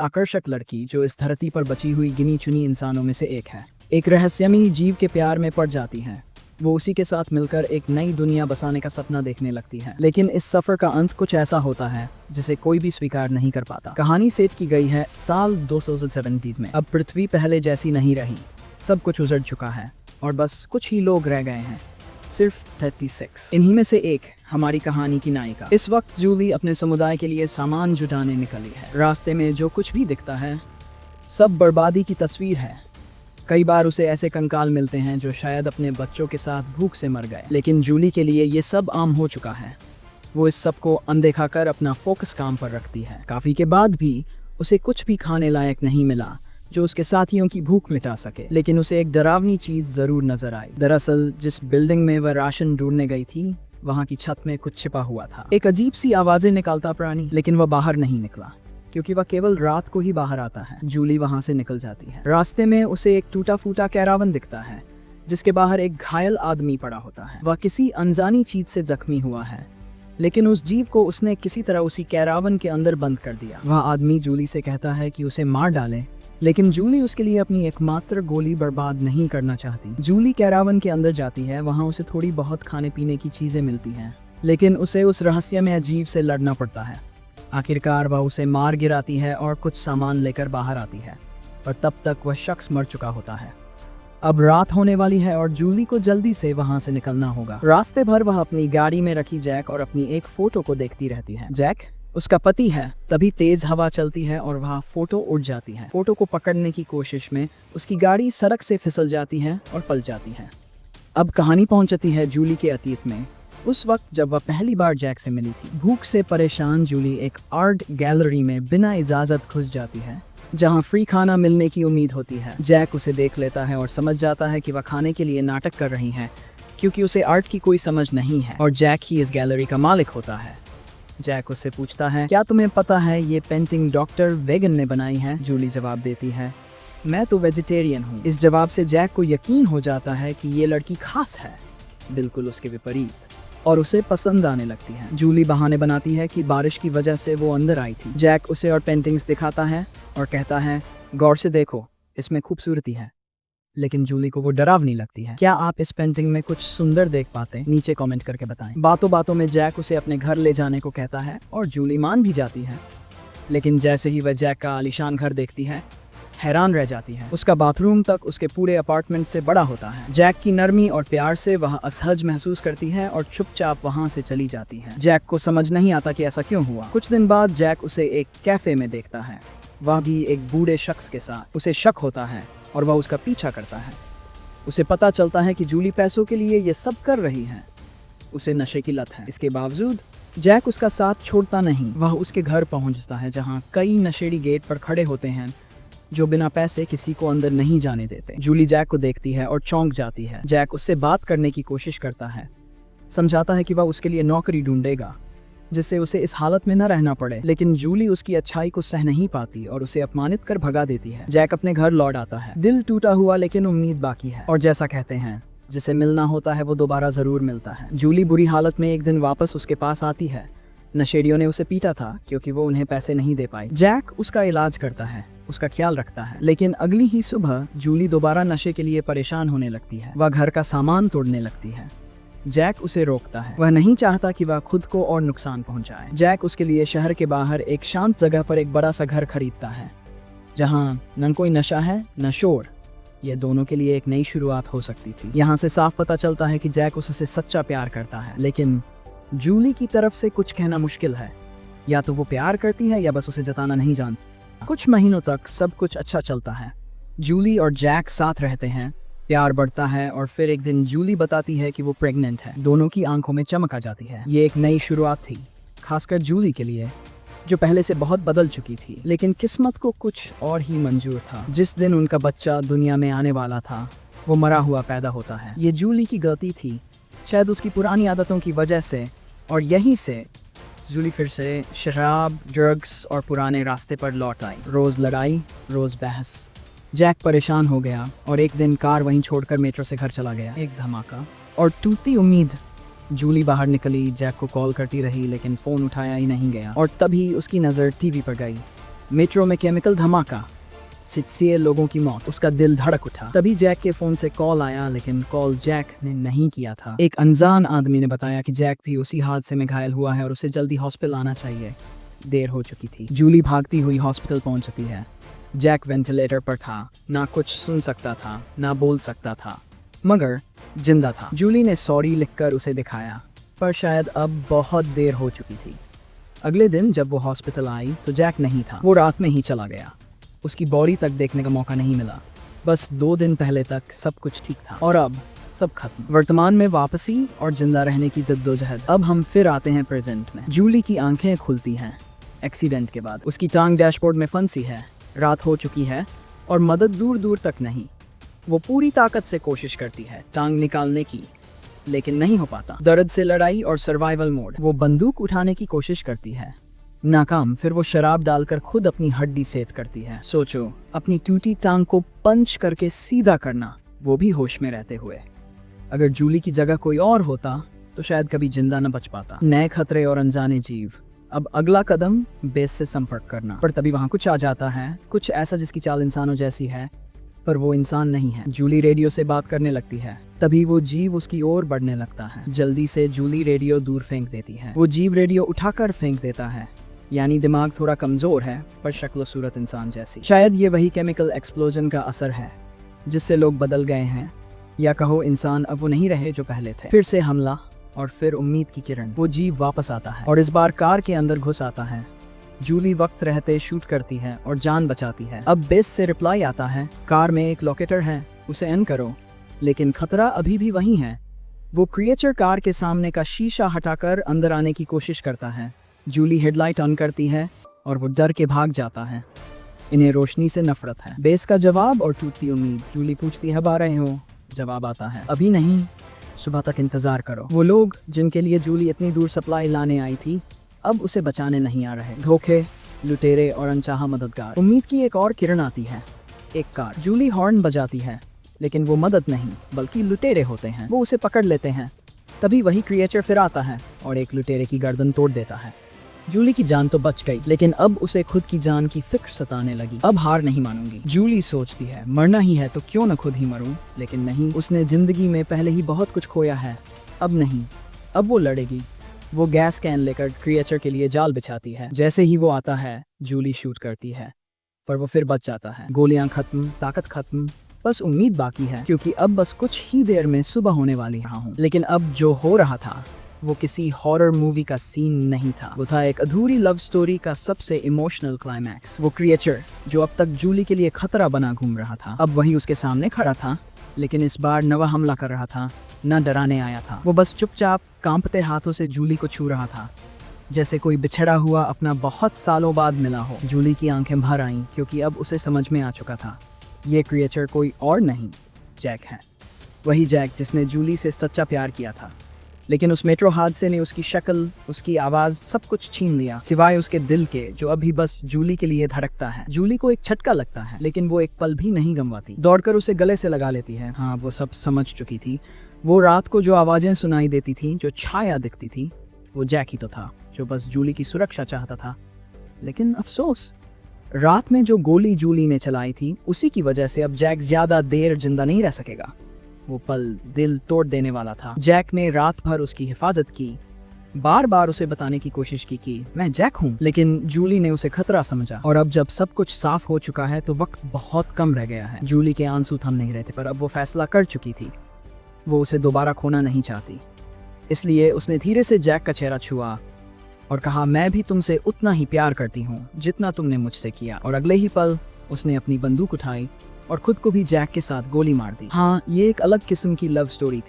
आकर्षक लड़की जो इस धरती पर बची हुई गिनी चुनी इंसानों में से एक है। एक रहस्यमयी जीव के प्यार में पड़ जाती है। वो उसी के साथ मिलकर एक नई दुनिया बसाने का सपना देखने लगती है, लेकिन इस सफर का अंत कुछ ऐसा होता है जिसे कोई भी स्वीकार नहीं कर पाता। कहानी सेट की गई है साल 2017 में। अब पृथ्वी पहले जैसी नहीं रही, सब कुछ उजड़ चुका है और बस कुछ ही लोग रह गए हैं, सिर्फ 36। इन्हीं में से एक हमारी कहानी की नायिका। इस वक्त जूली अपने समुदाय के लिए सामान जुटाने निकली है। रास्ते में जो कुछ भी दिखता है सब बर्बादी की तस्वीर है। कई बार उसे ऐसे कंकाल मिलते हैं जो शायद अपने बच्चों के साथ भूख से मर गए, लेकिन जूली के लिए ये सब आम हो चुका है। वो इस सब को अनदेखा कर अपना फोकस काम पर रखती है। काफी के बाद भी उसे कुछ भी खाने लायक नहीं मिला जो उसके साथियों की भूख मिटा सके, लेकिन उसे एक डरावनी चीज जरूर नजर आई। दरअसल जिस बिल्डिंग में वह राशन ढूंढने गई थी वहाँ की छत में कुछ छिपा हुआ था। एक अजीब सी आवाजें निकालता प्राणी, लेकिन वह बाहर नहीं निकला क्योंकि वह केवल रात को ही बाहर आता है। जूली वहां से निकल जाती है। रास्ते में उसे एक टूटा फूटा कैरावन दिखता है जिसके बाहर एक घायल आदमी पड़ा होता है। वह किसी अनजानी चीज से जख्मी हुआ है, लेकिन उस जीव को उसने किसी तरह उसी कैरावन के अंदर बंद कर दिया। वह आदमी जूली से कहता है कि उसे मार डाले, लेकिन जूली उसके लिए अपनी एकमात्र गोली बर्बाद नहीं करना चाहती। जूली कैरावन के अंदर जाती है। वहां उसे थोड़ी बहुत खाने पीने की चीजें मिलती हैं, लेकिन उसे उस रहस्यमय अजीब से लड़ना पड़ता है। आखिरकार वह उसे मार गिराती है और कुछ सामान लेकर बाहर आती है, पर तब तक वह शख्स मर चुका होता है। अब रात होने वाली है और जूली को जल्दी से वहां से निकलना होगा। रास्ते भर वह अपनी गाड़ी में रखी जैक और अपनी एक फोटो को देखती रहती है। जैक उसका पति है। तभी तेज हवा चलती है और वह फोटो उड़ जाती है। फोटो को पकड़ने की कोशिश में उसकी गाड़ी सड़क से फिसल जाती है और पलट जाती है। अब कहानी पहुंचती है जूली के अतीत में, उस वक्त जब वह पहली बार जैक से मिली थी। भूख से परेशान जूली एक आर्ट गैलरी में बिना इजाजत घुस जाती है जहां फ्री खाना मिलने की उम्मीद होती है। जैक उसे देख लेता है और समझ जाता है कि वह खाने के लिए नाटक कर रही है क्योंकि उसे आर्ट की कोई समझ नहीं है और जैक ही इस गैलरी का मालिक होता है। जैक उससे पूछता है, क्या तुम्हें पता है ये पेंटिंग डॉक्टर वेगन ने बनाई है? जूली जवाब देती है, मैं तो वेजिटेरियन हूँ। इस जवाब से जैक को यकीन हो जाता है कि ये लड़की खास है, बिल्कुल उसके विपरीत, और उसे पसंद आने लगती है। जूली बहाने बनाती है कि बारिश की वजह से वो अंदर आई थी। जैक उसे और पेंटिंग्स दिखाता है और कहता है, गौर से देखो, इसमें खूबसूरती है। लेकिन जूली को वो डरावनी लगती है। क्या आप इस पेंटिंग में कुछ सुंदर देख पाते हैं? नीचे कमेंट करके बताएं। बातों बातों में जैक उसे अपने घर ले जाने को कहता है और जूली मान भी जाती है, लेकिन जैसे ही वह जैक का आलीशान घर देखती है हैरान रह जाती है। उसका बाथरूम तक उसके पूरे अपार्टमेंट से बड़ा होता है। जैक की नरमी और प्यार से वह असहज महसूस करती है और चुपचाप वहां से चली जाती है। जैक को समझ नहीं आता कि ऐसा क्यों हुआ। कुछ दिन बाद जैक उसे एक कैफे में देखता है, वह भी एक बूढ़े शख्स के साथ। उसे शक होता है और वह उसका पीछा करता है। उसे पता चलता है कि जूली पैसों के लिए ये सब कर रही है। उसे नशे की लत है। इसके बावजूद जैक उसका साथ छोड़ता नहीं। वह उसके घर पहुंचता है जहां कई नशेड़ी गेट पर खड़े होते हैं जो बिना पैसे किसी को अंदर नहीं जाने देते। जूली जैक को देखती है और चौंक जाती है। जैक उससे बात करने की कोशिश करता है, समझाता है कि वह उसके लिए नौकरी ढूंढेगा जिससे उसे इस हालत में न रहना पड़े, लेकिन जूली उसकी अच्छाई को सह नहीं पाती और उसे अपमानित कर भगा देती है। जैक अपने घर लौट आता है, दिल टूटा हुआ, लेकिन उम्मीद बाकी है। और जैसा कहते हैं, जिसे मिलना होता है वो दोबारा जरूर मिलता है। जूली बुरी हालत में एक दिन वापस उसके पास आती है। नशेड़ियों ने उसे पीटा था क्योंकि वो उन्हें पैसे नहीं दे पाई। जैक उसका इलाज करता है, उसका ख्याल रखता है, लेकिन अगली ही सुबह जूली दोबारा नशे के लिए परेशान होने लगती है। वह घर का सामान तोड़ने लगती है। जैक उसे रोकता है। वह नहीं चाहता कि वह खुद को और नुकसान पहुंचाए। जैक उसके लिए शहर के बाहर एक शांत जगह पर एक बड़ा सा घर खरीदता है जहां न कोई नशा है न शोर। यह दोनों के लिए एक नई शुरुआत हो सकती थी। यहाँ से साफ पता चलता है कि जैक उससे सच्चा प्यार करता है, लेकिन जूली की तरफ से कुछ कहना मुश्किल है। या तो वो प्यार करती है या बस उसे जताना नहीं जानती। कुछ महीनों तक सब कुछ अच्छा चलता है। जूली और जैक साथ रहते हैं, प्यार बढ़ता है और फिर एक दिन जूली बताती है कि वो प्रेग्नेंट है। दोनों की आंखों में चमक आ जाती है। ये एक नई शुरुआत थी, खासकर जूली के लिए जो पहले से बहुत बदल चुकी थी। लेकिन किस्मत को कुछ और ही मंजूर था। जिस दिन उनका बच्चा दुनिया में आने वाला था वो मरा हुआ पैदा होता है। ये जूली की गलती थी, शायद उसकी पुरानी आदतों की वजह से, और यहीं से जूली फिर से शराब, ड्रग्स और पुराने रास्ते पर लौट आई। रोज लड़ाई, रोज बहस। जैक परेशान हो गया और एक दिन कार वहीं छोड़कर मेट्रो से घर चला गया। एक धमाका और टूटी उम्मीद। जूली बाहर निकली, जैक को कॉल करती रही लेकिन फोन उठाया ही नहीं गया, और तभी उसकी नज़र टीवी पर गई। मेट्रो में केमिकल धमाका, 6 लोगों की मौत। उसका दिल धड़क उठा। तभी जैक के फोन से कॉल आया, लेकिन कॉल जैक ने नहीं किया था। एक अनजान आदमी ने बताया कि जैक भी उसी हादसे में घायल हुआ है और उसे जल्दी हॉस्पिटल आना चाहिए। देर हो चुकी थी। जूली भागती हुई हॉस्पिटल पहुंचती है। जैक वेंटिलेटर पर था, ना कुछ सुन सकता था, ना बोल सकता था, मगर जिंदा था। जूली ने सॉरी लिखकर उसे दिखाया, पर शायद अब बहुत देर हो चुकी थी। अगले दिन जब वो हॉस्पिटल आई तो जैक नहीं था। वो रात में ही चला गया। उसकी बॉडी तक देखने का मौका नहीं मिला। बस 2 दिन पहले तक सब कुछ ठीक था और अब सब खत्म। वर्तमान में वापसी और जिंदा रहने की जद्दोजहद। अब हम फिर आते हैं प्रेजेंट में। जूली की आंखें खुलती हैं एक्सीडेंट के बाद। उसकी टांग डैशबोर्ड में फंसी है। रात हो चुकी है और मदद दूर दूर तक नहीं। वो पूरी ताकत से कोशिश करती है टांग निकालने की, लेकिन नहीं हो पाता। दर्द से लड़ाई और सर्वाइवल मोड। वो बंदूक उठाने की कोशिश करती है, नाकाम। फिर वो शराब डालकर खुद अपनी हड्डी सेध करती है। सोचो, अपनी टूटी टांग को पंच करके सीधा करना, वो भी होश में रहते हुए। अगर जूली की जगह कोई और होता तो शायद कभी जिंदा न बच पाता। नए खतरे और अनजाने जीव। अब अगला कदम बेस से संपर्क करना। पर तभी वहां कुछ आ जाता है, कुछ ऐसा जिसकी चाल इंसानों जैसी है, पर वो इंसान नहीं है। जूली रेडियो से बात करने लगती है। तभी वो जीव उसकी ओर बढ़ने लगता है। जल्दी से जूली रेडियो दूर फेंक देती है। वो जीव रेडियो उठाकर फेंक देता है। यानी दिमाग थोड़ा कमजोर है, पर शक्ल सूरत इंसान जैसी। शायद ये वही केमिकल एक्सप्लोजन का असर है जिससे लोग बदल गए हैं, या कहो इंसान अब वो नहीं रहे जो पहले थे। फिर से हमला और फिर उम्मीद की किरण। वो जीव वापस आता है और इस बार कार के अंदर घुस आता है। जूली वक्त रहते शूट करती है और जान बचाती है। अब बेस से रिप्लाई आता है, कार में एक लोकेटर है, उसे ऑन करो। लेकिन खतरा अभी भी वही है। वो क्रिएचर कार के सामने का शीशा हटाकर अंदर आने की कोशिश करता है। जूली हेडलाइट ऑन करती है और वो डर के भाग जाता है। इन्हें रोशनी से नफरत है। बेस का जवाब और टूटती उम्मीद। जूली पूछती है, अब आ रहे हो? जवाब आता है, अभी नहीं, सुबह तक इंतजार करो। वो लोग जिनके लिए जूली इतनी दूर सप्लाई लाने आई थी, अब उसे बचाने नहीं आ रहे। धोखे, लुटेरे और अनचाहा मददगार। उम्मीद की एक और किरण आती है, एक कार। जूली हॉर्न बजाती है, लेकिन वो मदद नहीं बल्कि लुटेरे होते हैं। वो उसे पकड़ लेते हैं। तभी वही क्रिएचर फिर आता है और एक लुटेरे की गर्दन तोड़ देता है। जूली की जान तो बच गई, लेकिन अब उसे खुद की जान की फिक्र सताने लगी। अब हार नहीं मानूंगी। जूली सोचती है, मरना ही है तो क्यों न खुद ही मरूं। लेकिन नहीं, उसने जिंदगी में पहले ही बहुत कुछ खोया है। अब नहीं, अब वो लड़ेगी। वो गैस कैन लेकर क्रिएचर के लिए जाल बिछाती है। जैसे ही वो आता है, जूली शूट करती है, पर वो फिर बच जाता है। गोलियां खत्म, ताकत खत्म, बस उम्मीद बाकी है, क्योंकि अब बस कुछ ही देर में सुबह होने वाली हूँ। लेकिन अब जो हो रहा था वो किसी हॉरर मूवी का सीन नहीं था। वो था एक अधूरी लव स्टोरी का सबसे इमोशनल क्लाइमैक्स। वो क्रिएचर जो अब तक जूली के लिए खतरा बना घूम रहा था, अब वही उसके सामने खड़ा था, लेकिन इस बार न वह हमला कर रहा था, न डराने आया था। वो बस चुपचाप कांपते हाथों से जूली को छू रहा था, जैसे कोई बिछड़ा हुआ अपना बहुत सालों बाद मिला हो। जूली की आंखें भर आईं, क्योंकि अब उसे समझ में आ चुका था, ये क्रिएचर कोई और नहीं, जैक है। वही जैक जिसने जूली से सच्चा प्यार किया था। लेकिन उस मेट्रो हादसे ने उसकी शक्ल, उसकी आवाज, सब कुछ छीन लिया, सिवाय उसके दिल के, जो अभी बस जूली के लिए धड़कता है। जूली को एक झटका लगता है, लेकिन वो एक पल भी नहीं गंवाती। दौड़कर उसे गले से लगा लेती है। हाँ, वो सब समझ चुकी थी। वो रात को जो आवाजें सुनाई देती थी, जो छाया दिखती थी, वो जैक ही तो था, जो बस जूली की सुरक्षा चाहता था। लेकिन अफसोस, रात में जो गोली जूली ने चलाई थी, उसी की वजह से अब जैक ज्यादा देर जिंदा नहीं रह सकेगा। वो पल दिल तोड़ देने वाला था। जैक ने रात भर उसकी हिफाजत की, बार बार उसे बताने की कोशिश की कि मैं जैक हूँ, लेकिन जूली ने उसे खतरा समझा। और अब जब सब कुछ साफ हो चुका है तो वक्त बहुत कम रह गया है। जूली के आंसू थम नहीं रहे थे, पर अब वो फैसला कर चुकी थी। वो उसे दोबारा खोना नहीं चाहती। इसलिए उसने धीरे से जैक का चेहरा छुआ और कहा, मैं भी तुमसे उतना ही प्यार करती हूँ जितना तुमने मुझसे किया। और अगले ही पल उसने अपनी बंदूक उठाई और खुद को भी जैक के साथ गोली मार दी। हाँ, ये एक अलग किस्म की लव स्टोरी थी।